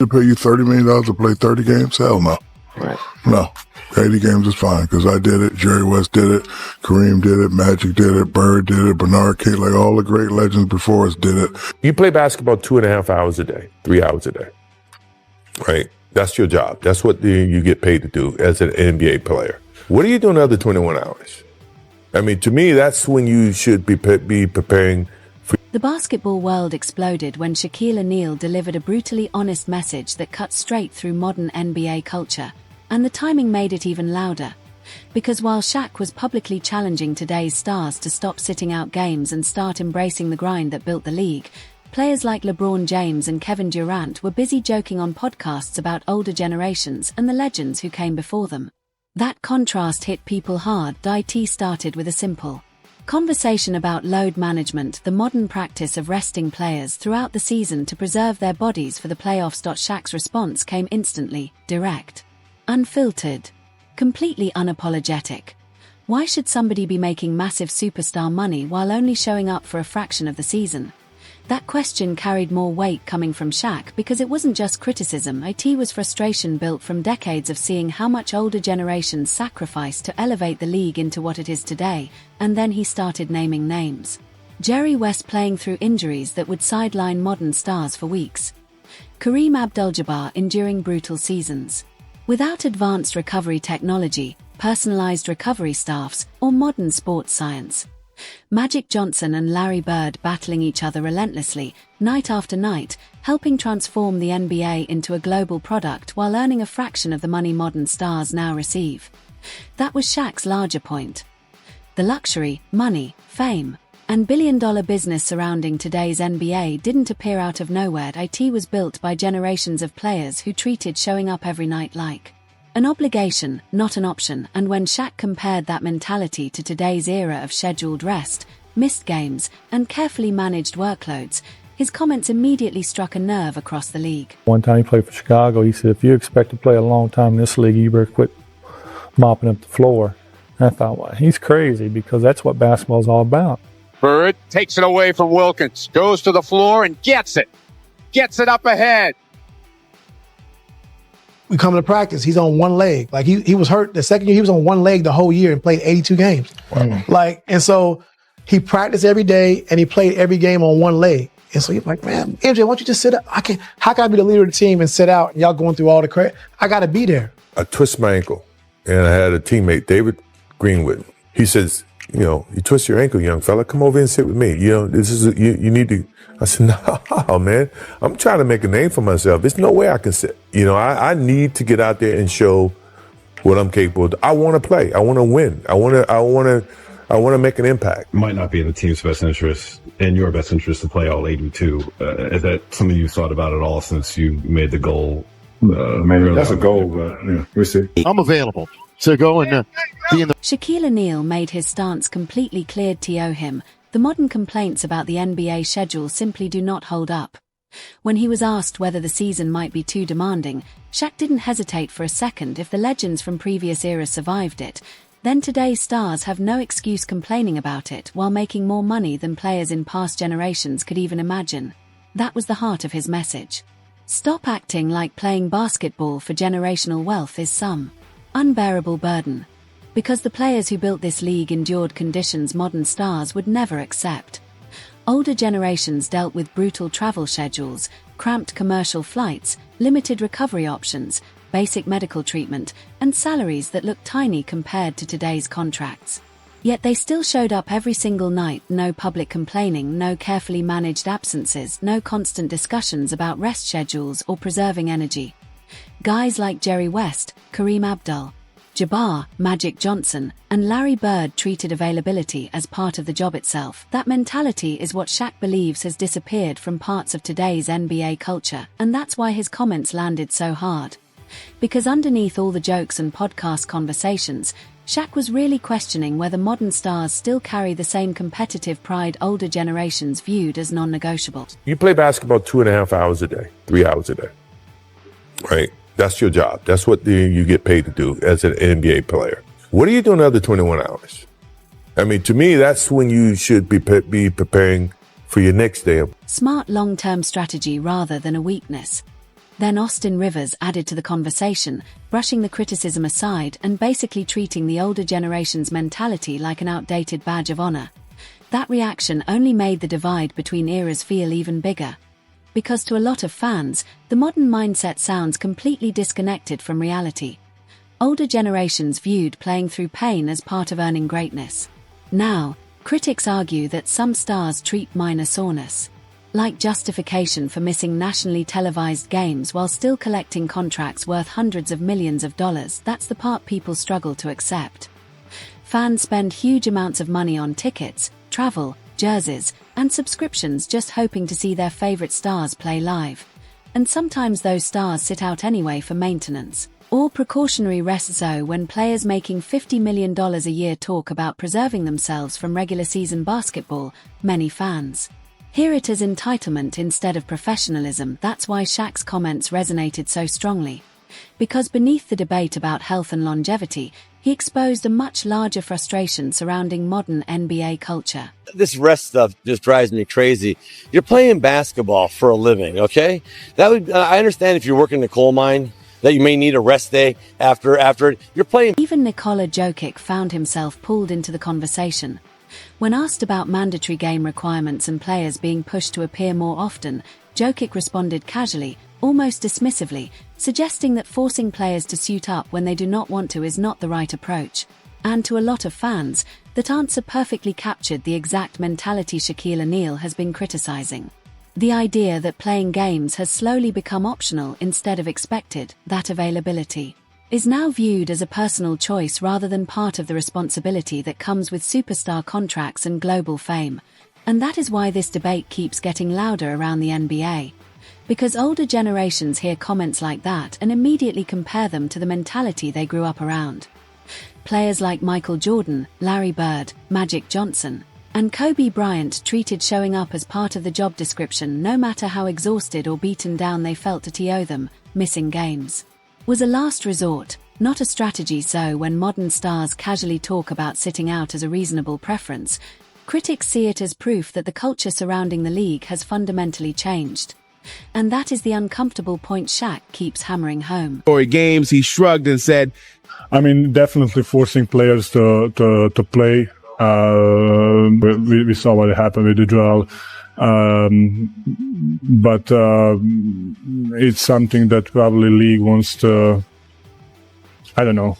To pay you $30 million to play 30 games? Hell no. Right. No. 80 games is fine because I did it. Jerry West did it. Kareem did it. Magic did it. Bird did it. Bernard King, like all the great legends before us did it. You play basketball 2.5 hours a day, 3 hours a day, right? That's your job. That's what you get paid to do as an NBA player. What are you doing the other 21 hours? I mean, to me, that's when you should be preparing for. The basketball world exploded when Shaquille O'Neal delivered a brutally honest message that cut straight through modern NBA culture, and the timing made it even louder. Because while Shaq was publicly challenging today's stars to stop sitting out games and start embracing the grind that built the league, players like LeBron James and Kevin Durant were busy joking on podcasts about older generations and the legends who came before them. That contrast hit people hard. It started with a simple conversation about load management, the modern practice of resting players throughout the season to preserve their bodies for the playoffs. Shaq's response came instantly, direct, unfiltered, completely unapologetic. Why should somebody be making massive superstar money while only showing up for a fraction of the season? That question carried more weight coming from Shaq because it wasn't just criticism. It was frustration built from decades of seeing how much older generations sacrificed to elevate the league into what it is today, and then he started naming names. Jerry West playing through injuries that would sideline modern stars for weeks. Kareem Abdul-Jabbar enduring brutal seasons. Without advanced recovery technology, personalized recovery staffs, or modern sports science. Magic Johnson and Larry Bird battling each other relentlessly, night after night, helping transform the NBA into a global product while earning a fraction of the money modern stars now receive. That was Shaq's larger point. The luxury, money, fame, and billion-dollar business surrounding today's NBA didn't appear out of nowhere. It was built by generations of players who treated showing up every night like an obligation, not an option. And when Shaq compared that mentality to today's era of scheduled rest, missed games, and carefully managed workloads, his comments immediately struck a nerve across the league. One time he played for Chicago, he said, if you expect to play a long time in this league, you better quit mopping up the floor. And I thought, well, he's crazy because that's what basketball's all about. Bird takes it away from Wilkins, goes to the floor and gets it up ahead. We come to practice, he's on one leg. Like he was hurt the second year, he was on one leg the whole year and played 82 games. Wow. And so he practiced every day and he played every game on one leg. And so he's like, man, MJ, why don't you just sit up? How can I be the leader of the team and sit out and y'all going through all the credit? I gotta be there. I twist my ankle and I had a teammate, David Greenwood. He says, you twist your ankle, young fella, come over and sit with me. This is, you need to. I said, no, man, I'm trying to make a name for myself. There's no way I can sit. I need to get out there and show what I'm capable of. I want to play. I want to win. I want to make an impact. It might not be in the team's best interest, in your best interest to play all 82. Is that something you've thought about at all since you made the goal? Maybe that's a goal, but we'll see. I'm available to go and be in the. Shaquille O'Neal made his stance completely clear to him. The modern complaints about the NBA schedule simply do not hold up. When he was asked whether the season might be too demanding, Shaq didn't hesitate for a second. If the legends from previous eras survived it, then today's stars have no excuse complaining about it while making more money than players in past generations could even imagine. That was the heart of his message. Stop acting like playing basketball for generational wealth is some unbearable burden. Because the players who built this league endured conditions modern stars would never accept. Older generations dealt with brutal travel schedules, cramped commercial flights, limited recovery options, basic medical treatment, and salaries that looked tiny compared to today's contracts. Yet they still showed up every single night, no public complaining, no carefully managed absences, no constant discussions about rest schedules or preserving energy. Guys like Jerry West, Kareem Abdul-Jabbar, Magic Johnson, and Larry Bird treated availability as part of the job itself. That mentality is what Shaq believes has disappeared from parts of today's NBA culture, and that's why his comments landed so hard. Because underneath all the jokes and podcast conversations, Shaq was really questioning whether modern stars still carry the same competitive pride older generations viewed as non-negotiable. You play basketball 2.5 hours a day, 3 hours a day, right? That's your job. That's what you get paid to do as an NBA player. What are you doing the other 21 hours? I mean, to me, that's when you should be preparing for your next day. Smart long-term strategy rather than a weakness. Then Austin Rivers added to the conversation, brushing the criticism aside and basically treating the older generation's mentality like an outdated badge of honor. That reaction only made the divide between eras feel even bigger. Because to a lot of fans, the modern mindset sounds completely disconnected from reality. Older generations viewed playing through pain as part of earning greatness. Now, critics argue that some stars treat minor soreness like justification for missing nationally televised games while still collecting contracts worth hundreds of millions of dollars. That's the part people struggle to accept. Fans spend huge amounts of money on tickets, travel, jerseys, and subscriptions just hoping to see their favorite stars play live. And sometimes those stars sit out anyway for maintenance or precautionary rest. So when players making $50 million a year talk about preserving themselves from regular season basketball, many fans hear it as entitlement instead of professionalism. That's why Shaq's comments resonated so strongly. Because beneath the debate about health and longevity, he exposed a much larger frustration surrounding modern NBA culture. This rest stuff just drives me crazy. You're playing basketball for a living, okay? I understand if you're working in a coal mine that you may need a rest day after it. You're playing. Even Nikola Jokic found himself pulled into the conversation. When asked about mandatory game requirements and players being pushed to appear more often, Jokic responded casually, almost dismissively, suggesting that forcing players to suit up when they do not want to is not the right approach. And to a lot of fans, that answer perfectly captured the exact mentality Shaquille O'Neal has been criticizing. The idea that playing games has slowly become optional instead of expected. That availability is now viewed as a personal choice rather than part of the responsibility that comes with superstar contracts and global fame. And that is why this debate keeps getting louder around the NBA. Because older generations hear comments like that and immediately compare them to the mentality they grew up around. Players like Michael Jordan, Larry Bird, Magic Johnson, and Kobe Bryant treated showing up as part of the job description, no matter how exhausted or beaten down they felt to TO them. Missing games was a last resort, not a strategy. So when modern stars casually talk about sitting out as a reasonable preference, critics see it as proof that the culture surrounding the league has fundamentally changed. And that is the uncomfortable point Shaq keeps hammering home. Games, he shrugged and said, I mean, definitely forcing players to play. We saw what happened with the Joel. But it's something that probably league wants to. I don't know.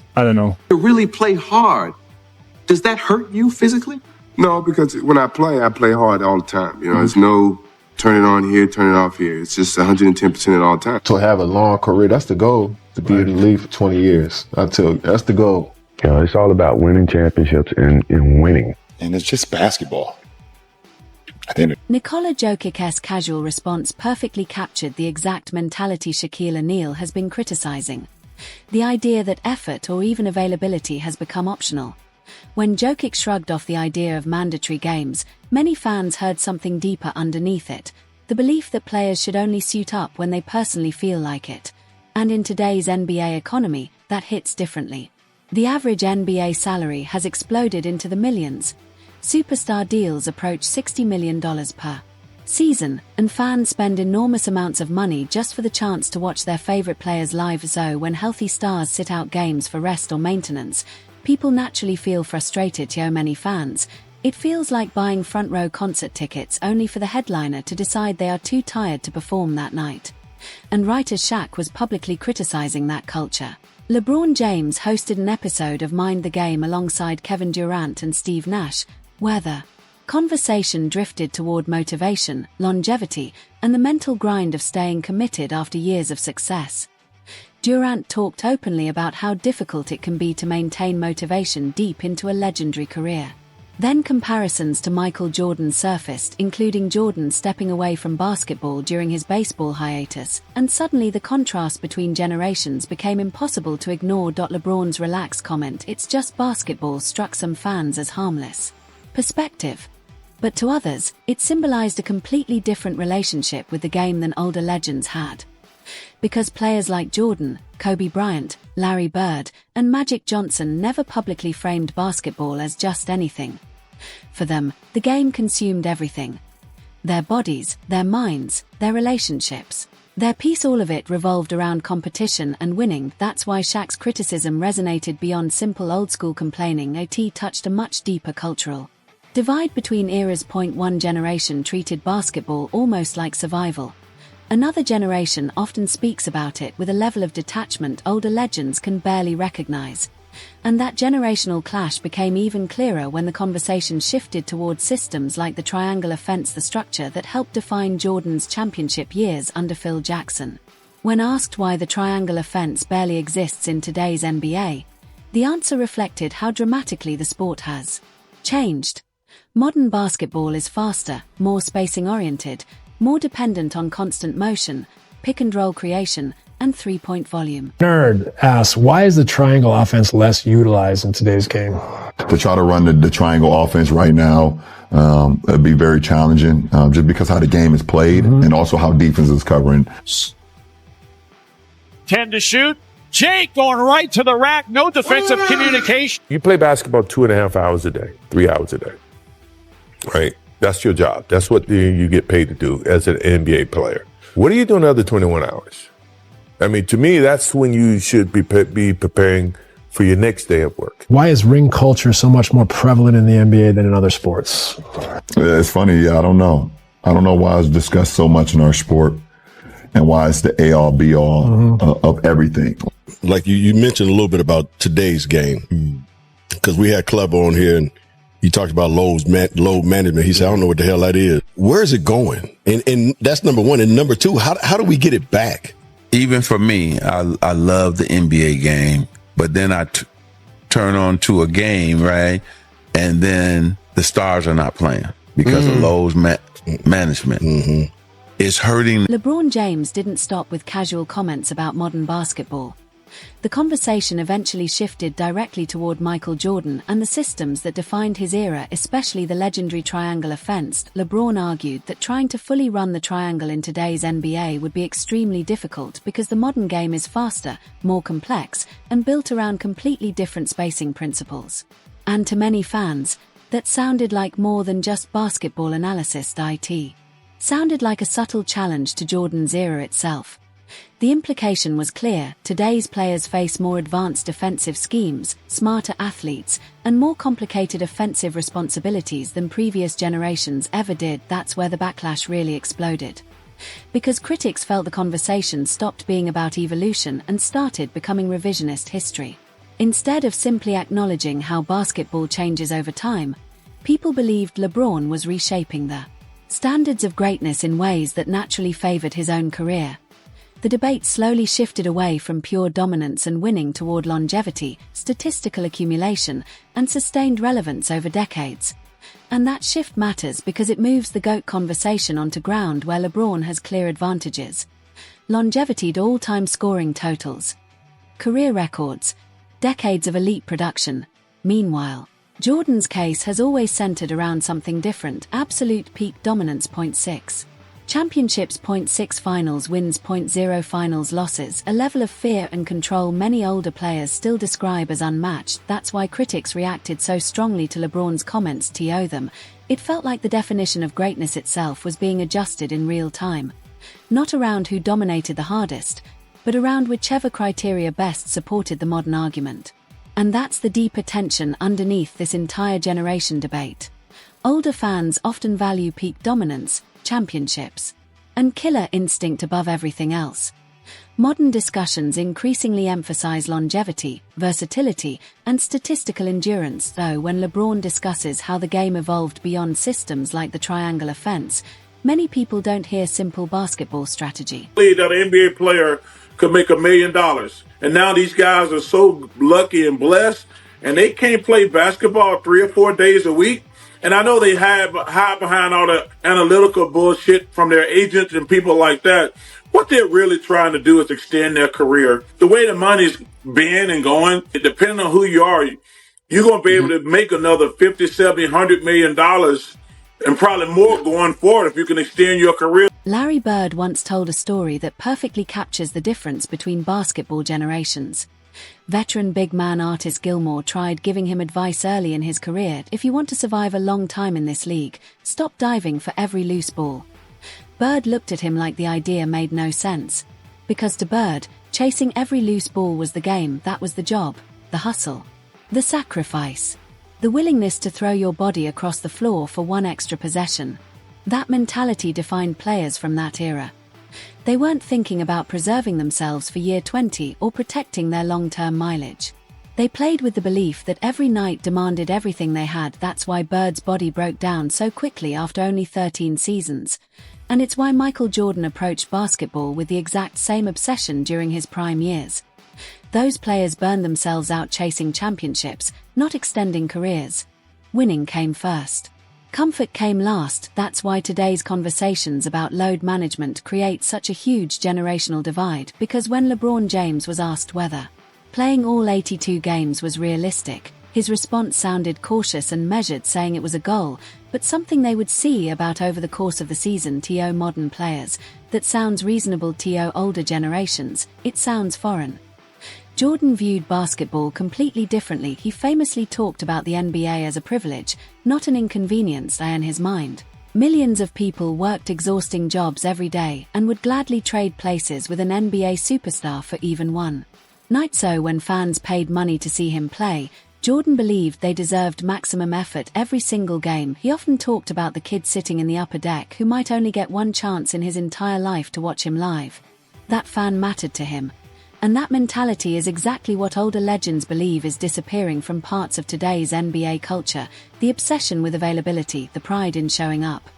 to really play hard. Does that hurt you physically? No, because when I play hard all the time. You know, there's no turn it on here, turn it off here. It's just 110% at all time. To have a long career, that's the goal. To be in the league for 20 years. I tell you, that's the goal. You know, it's all about winning championships and winning. And it's just basketball. Nikola Jokic's casual response perfectly captured the exact mentality Shaquille O'Neal has been criticizing. The idea that effort or even availability has become optional. When Jokic shrugged off the idea of mandatory games, many fans heard something deeper underneath it, the belief that players should only suit up when they personally feel like it. And in today's NBA economy, that hits differently. The average NBA salary has exploded into the millions. Superstar deals approach $60 million per season, and fans spend enormous amounts of money just for the chance to watch their favorite players live. So when healthy stars sit out games for rest or maintenance, people naturally feel frustrated. To many fans, it feels like buying front-row concert tickets only for the headliner to decide they are too tired to perform that night. And right as Shaq was publicly criticizing that culture, LeBron James hosted an episode of Mind the Game alongside Kevin Durant and Steve Nash, where the conversation drifted toward motivation, longevity, and the mental grind of staying committed after years of success. Durant talked openly about how difficult it can be to maintain motivation deep into a legendary career. Then comparisons to Michael Jordan surfaced, including Jordan stepping away from basketball during his baseball hiatus, and suddenly the contrast between generations became impossible to ignore. LeBron's relaxed comment, "It's just basketball," struck some fans as harmless perspective. But to others, it symbolized a completely different relationship with the game than older legends had. Because players like Jordan, Kobe Bryant, Larry Bird, and Magic Johnson never publicly framed basketball as just anything. For them, the game consumed everything. Their bodies, their minds, their relationships. Their piece, all of it, revolved around competition and winning. That's why Shaq's criticism resonated beyond simple old-school complaining. It touched a much deeper cultural divide between eras. One generation treated basketball almost like survival. Another generation often speaks about it with a level of detachment older legends can barely recognize. And that generational clash became even clearer when the conversation shifted towards systems like the triangle offense, the structure that helped define Jordan's championship years under Phil Jackson. When asked why the triangle offense barely exists in today's NBA, the answer reflected how dramatically the sport has changed. Modern basketball is faster, more spacing-oriented, more dependent on constant motion, pick-and-roll creation, and three-point volume. Nerd asks, why is the triangle offense less utilized in today's game? To try to run the triangle offense right now, it'd be very challenging, just because how the game is played and also how defense is covering. 10 to shoot. Jake going right to the rack. No defensive communication. You play basketball 2.5 hours a day, 3 hours a day, right? That's your job. That's what you get paid to do as an NBA player. What are you doing the other 21 hours? I mean, to me, that's when you should be preparing for your next day of work. Why is ring culture so much more prevalent in the NBA than in other sports? It's funny. I don't know. I don't know why it's discussed so much in our sport and why it's the A-all, B-all of everything. Like you mentioned a little bit about today's game, because we had Clever on here and he talked about load management. He said, I don't know what the hell that is. Where is it going? And that's number one. And number two, how do we get it back? Even for me, I love the NBA game, but then I turn on to a game, right? And then the stars are not playing because of load management. It's hurting. LeBron James didn't stop with casual comments about modern basketball. The conversation eventually shifted directly toward Michael Jordan and the systems that defined his era, especially the legendary triangle offense. LeBron argued that trying to fully run the triangle in today's NBA would be extremely difficult because the modern game is faster, more complex, and built around completely different spacing principles. And to many fans, that sounded like more than just basketball analysis. It sounded like a subtle challenge to Jordan's era itself. The implication was clear: today's players face more advanced defensive schemes, smarter athletes, and more complicated offensive responsibilities than previous generations ever did. That's where the backlash really exploded. Because critics felt the conversation stopped being about evolution and started becoming revisionist history. Instead of simply acknowledging how basketball changes over time, people believed LeBron was reshaping the standards of greatness in ways that naturally favored his own career. The debate slowly shifted away from pure dominance and winning toward longevity, statistical accumulation, and sustained relevance over decades. And that shift matters because it moves the GOAT conversation onto ground where LeBron has clear advantages: longevity, all-time scoring totals, career records, decades of elite production. Meanwhile, Jordan's case has always centered around something different: absolute peak dominance. 0.6 championships, 0.6 finals wins, 0.0 finals losses, a level of fear and control many older players still describe as unmatched. That's why critics reacted so strongly to LeBron's comments. It felt like the definition of greatness itself was being adjusted in real time, not around who dominated the hardest, but around whichever criteria best supported the modern argument. And that's the deeper tension underneath this entire generation debate. Older fans often value peak dominance, championships, and killer instinct above everything else. Modern discussions increasingly emphasize longevity, versatility, and statistical endurance. Though when LeBron discusses how the game evolved beyond systems like the triangle offense, many people don't hear simple basketball strategy. That an NBA player could make $1 million. And now these guys are so lucky and blessed, and they can't play basketball 3 or 4 days a week. And I know they hide behind all the analytical bullshit from their agents and people like that. What they're really trying to do is extend their career. The way the money's been and going, depending on who you are, you're going to be able to make another $50, $70, $100 million and probably more going forward if you can extend your career. Larry Bird once told a story that perfectly captures the difference between basketball generations. Veteran big man Artis Gilmore tried giving him advice early in his career: if you want to survive a long time in this league, stop diving for every loose ball. Bird looked at him like the idea made no sense. Because to Bird, chasing every loose ball was the game, that was the job, the hustle, the sacrifice, the willingness to throw your body across the floor for one extra possession. That mentality defined players from that era. They weren't thinking about preserving themselves for year 20 or protecting their long-term mileage. They played with the belief that every night demanded everything they had. That's why Bird's body broke down so quickly after only 13 seasons. And it's why Michael Jordan approached basketball with the exact same obsession during his prime years. Those players burned themselves out chasing championships, not extending careers. Winning came first. Comfort came last. That's why today's conversations about load management create such a huge generational divide, because when LeBron James was asked whether playing all 82 games was realistic, his response sounded cautious and measured, saying it was a goal, but something they would see about over the course of the season. To modern players, that sounds reasonable. To older generations, it sounds foreign. Jordan viewed basketball completely differently. He famously talked about the NBA as a privilege, not an inconvenience. In his mind, millions of people worked exhausting jobs every day and would gladly trade places with an NBA superstar for even one night. So when fans paid money to see him play, Jordan believed they deserved maximum effort every single game. He often talked about the kid sitting in the upper deck who might only get one chance in his entire life to watch him live. That fan mattered to him. And that mentality is exactly what older legends believe is disappearing from parts of today's NBA culture: the obsession with availability, the pride in showing up.